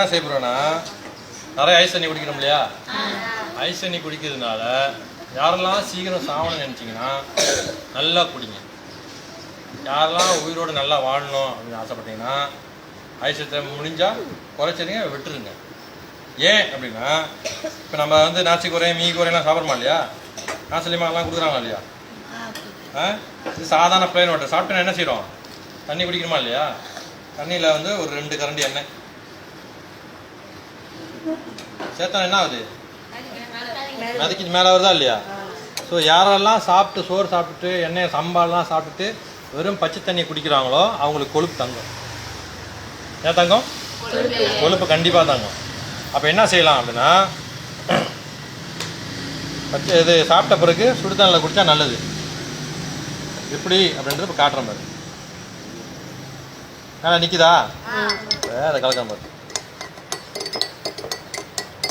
என்ன செய்ய போறோம்னா நிறைய ஐஸ் தண்ணி குடிக்கணும் இல்லையா? ஐஸ் தண்ணி குடிக்கிறதுனால யாரெல்லாம் சீக்கிரம் சாவணும்னு நினச்சிங்கன்னா நல்லா குடிங்க. யாரெல்லாம் உயிரோடு நல்லா வாழணும் அப்படின்னு ஆசைப்பட்டீங்கன்னா ஐஸத்தை முடிஞ்சால் குறைச்சிருங்க, விட்டுருங்க. ஏன் அப்படின்னா இப்போ நம்ம வந்து நாச்சி குறை மீ குறையெல்லாம் சாப்பிட்றோமா இல்லையா? நாசிலிமாலாம் கொடுக்குறாங்களா இல்லையா? இது சாதாரண பிளைன் வாட்டர் சாப்பிட்டு என்ன செய்கிறோம்? தண்ணி குடிக்கணுமா இல்லையா? தண்ணியில் வந்து ஒரு 2 கரண்டி எண்ணெய் சேர்த்தா என்ன ஆகுது? மிதக்கிட்டு மேலே வருதா இல்லையா? ஸோ யாரெல்லாம் சாப்பிட்டு சோறு சாப்பிட்டுட்டு எண்ணெயை சம்பாலாம் சாப்பிட்டுட்டு வெறும் பச்சை தண்ணி குடிக்கிறாங்களோ அவங்களுக்கு கொழுப்பு தங்கும். ஏன் தங்கம்? கொழுப்பு கண்டிப்பாக தங்கும். அப்போ என்ன செய்யலாம் அப்படின்னா பச்சை இது சாப்பிட்ட பிறகு சுடுதண்ணில் குடித்தா நல்லது. எப்படி அப்படின்றது இப்போ காட்டுற மாதிரி நிற்குதா? அதை கலக்கிற மாதிரி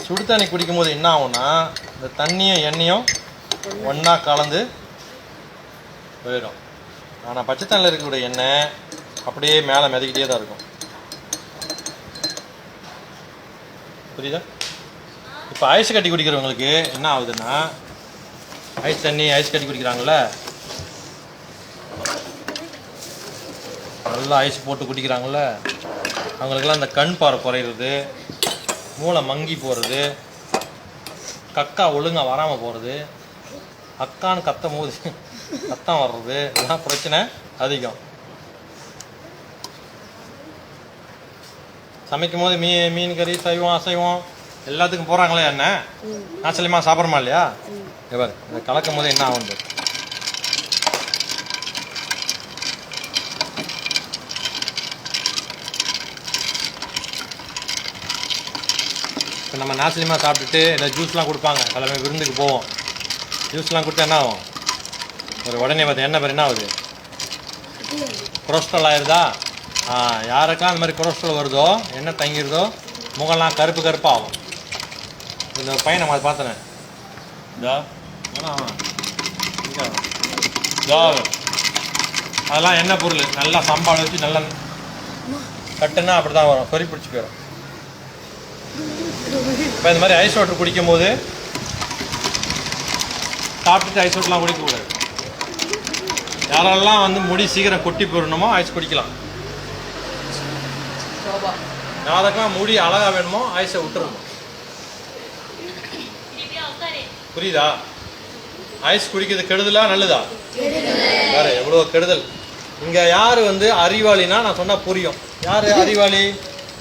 சுடு தண்ணி குடிக்கும் போது என்ன ஆகும்னா இந்த தண்ணியும் எண்ணெயும் ஒன்றா கலந்து போயிடும். ஆனால் பச்சை தண்ணியில் இருக்கக்கூடிய எண்ணெய் அப்படியே மேலே மிதக்கிட்டே தான் இருக்கும். புரியுதா? இப்போ ஐஸ் கட்டி குடிக்கிறவங்களுக்கு என்ன ஆகுதுன்னா ஐஸ் தண்ணி ஐஸ் கட்டி குடிக்கிறாங்கல்ல, நல்லா ஐஸ் போட்டு குடிக்கிறாங்கல்ல, அவங்களுக்கெல்லாம் அந்த கண் பார்வை குறையிறது, மூளை மங்கி போகிறது, கக்கா ஒழுங்காக வராமல் போகிறது, அக்கான்னு கத்தும் போது சத்தம் வர்றது, இதெல்லாம் பிரச்சனை அதிகம். சமைக்கும் போது மீன் கறி சைவம் அசைவம் எல்லாத்துக்கும் போகிறாங்களே என்ன நாச்சலியமாக சாப்பிட்றோமா இல்லையா? இவர் இதை கலக்கும் போது என்ன ஆகுது? இப்போ நம்ம நாசிலியமாக சாப்பிட்டுட்டு இல்லை ஜூஸ்லாம் கொடுப்பாங்க, கிளம்பி விருந்துக்கு போவோம். ஜூஸ்லாம் கொடுத்தா என்ன ஆகும்? ஒரு உடனே பார்த்து என்ன பேர் என்ன ஆகுது? கொலஸ்ட்ரால் ஆயிடுதா? யாருக்கெல்லாம் அந்த மாதிரி கொலஸ்ட்ரால் வருதோ என்ன தங்கிடுதோ முகம்லாம் கருப்பு கருப்பாக ஆகும். இந்த ஒரு பையனை மாதிரி பார்த்தேன், அதெல்லாம் என்ன பொருள் நல்லா சம்பாடு வச்சு நல்லா கட்டுன்னா அப்படி தான் வரும், சொறி பிடிச்சி போயிடும். இப்போ இந்த மாதிரி ஐஸ் வாட்டர் குடிக்கும் போது சாப்பிட்டுட்டு ஐஸ் வாட்டர்லாம் குடிக்கக்கூடாது. யாரெல்லாம் வந்து முடி சீக்கிரம் கொட்டி போடணுமோ ஐஸ் குடிக்கலாம். யாருக்கெல்லாம் முடி அழகாக வேணுமோ ஐஸை விட்டுருணும். புரியுதா? ஐஸ் குடிக்கிறது கெடுதலா நல்லதா? வேற எவ்வளோ கெடுதல். இங்கே யார் வந்து அறிவாளினா நான் சொன்னால் புரியும். யார் அறிவாளி?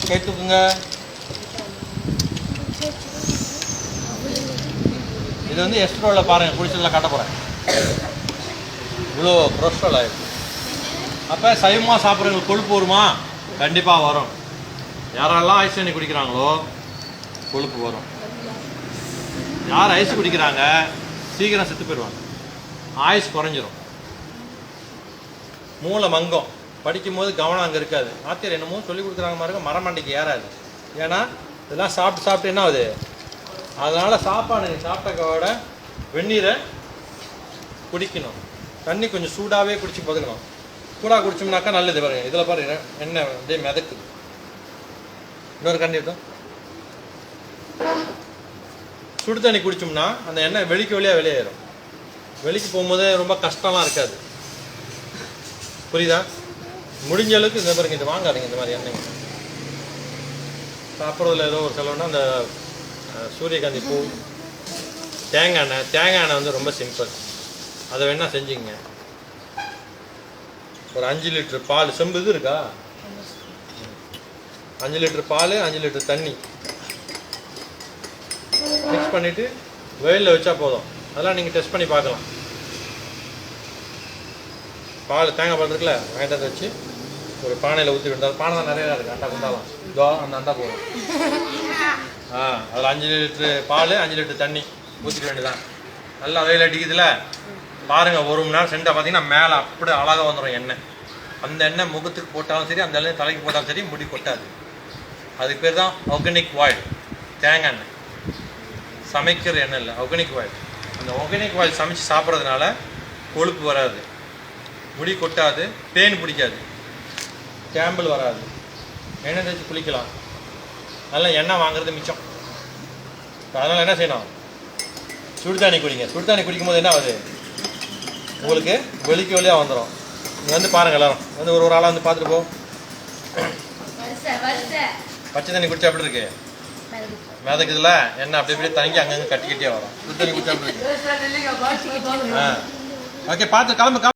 கேட்டுக்குங்க. இது வந்து எஸ்ட்ரோவில் பாருங்கள், குடிச்சதில் காட்ட போகிறேன். இவ்வளோ கொலஸ்ட்ரால் ஆகிடுது. அப்போ சைவமாக சாப்பிட்றவங்களுக்கு கொழுப்பு வருமா? கண்டிப்பாக வரும். யாரெல்லாம் ஐஸ் தண்ணி குடிக்கிறாங்களோ கொழுப்பு வரும். யார் ஐஸ் குடிக்கிறாங்க சீக்கிரம் செத்து போயிடுவாங்க, ஆயுஸ் குறைஞ்சிரும், மூளை மங்கம், படிக்கும்போது கவனம் அங்கே இருக்காது. ஆத்தியர் என்னமோ சொல்லி கொடுக்குறாங்க மாதிரி மரமண்டைக்கு ஏறாது. ஏன்னா இதெல்லாம் சாப்பிட்டு என்ன ஆகுது? அதனால் சாப்பாடு சாப்பிட்டக்கோட வெந்நீரை குடிக்கணும். தண்ணி கொஞ்சம் சூடாகவே குடிச்சு பதுக்கணும். சூடாக குடிச்சோம்னாக்கா நல்லது. பாருங்க இதில் பாருங்க எண்ணெய் அப்படியே மிதக்குது. இன்னொரு கண்ணி இருக்கும். சுடு தண்ணி குடிச்சோம்னா அந்த எண்ணெய் வெளிக்கு வழியாக வெளியேறும். வெளிக்கு போகும்போது ரொம்ப கஷ்டம்லாம் இருக்காது. புரியுதா? முடிஞ்ச அளவுக்கு இந்த பாருங்க இது வாங்காதீங்க. இந்த மாதிரி எண்ணெய் சாப்பிட்றதுல ஏதோ ஒரு செலவுனா அந்த சூரியகாந்தி பூ, தேங்காய் எண்ணெய் வந்து ரொம்ப சிம்பிள். அதை வேணால் செஞ்சுங்க. ஒரு 5 லிட்டர் பால், செம்பு இது இருக்கா? 5 லிட்டர் பால் 5 லிட்டர் தண்ணி மிக்ஸ் பண்ணிவிட்டு வெயிலில் வச்சா போதும். அதெல்லாம் நீங்கள் டெஸ்ட் பண்ணி பார்க்கலாம். பால் தேங்காய் பால் இருக்குல்ல, வாங்கிட்டு வச்சு ஒரு பானையில் ஊற்றி விட்டால், பானை தான் நிறையா இருக்குது, அண்டா குண்டாலாம் அந்த அண்டா போதும். அதில் 5 லிட்டரு பால் 5 லிட்டர் தண்ணி ஊற்றிக்க வேண்டியதான். நல்லா வெயில் அடிக்குதுல பாருங்கள். 1 மணி நேரம் செஞ்சால் பார்த்தீங்கன்னா மேலே அப்படி அழகாக வந்துடும் எண்ணெய். அந்த எண்ணெய் முகத்துக்கு போட்டாலும் சரி, அந்த எண்ணெய் தலைக்கு போட்டாலும் சரி, முடி கொட்டாது. அதுக்கு பேர் தான் ஆர்கானிக் ஆயில். தேங்காய் எண்ணெய் சமைக்கிற எண்ணெய் இல்லை, ஆர்கானிக் ஆயில். அந்த ஆர்கானிக் ஆயில் சமைச்சு சாப்பிட்றதுனால கொழுப்பு வராது, முடி கொட்டாது, பேன் பிடிக்காது, கேம்பிள் வராது, எண்ணெய் தேய்ச்சி குளிக்கலாம். அதனால் எண்ணெய் வாங்குறது மிச்சம். அதனால் என்ன செய்யணும், சுடுதண்ணி குடிங்க. சுடுதண்ணி குடிக்கும்போது என்ன ஆகுது, உங்களுக்கு வெளிக்கு வழியாக வந்துடும். நீங்கள் வந்து பாருங்கள், எல்லாரும் வந்து ஒரு ஆளாக வந்து பார்த்துட்டு போ. பச்சை தண்ணி குடிச்சா அப்படி இருக்கு, மிதக்குதுல எண்ணெய் அப்படி அப்படியே தங்கி அங்கங்கே கட்டி கட்டியே வரும். சுடுதண்ணி குடிச்சா அப்படி இருக்கு. ஓகே, பார்த்து கிளம்பு.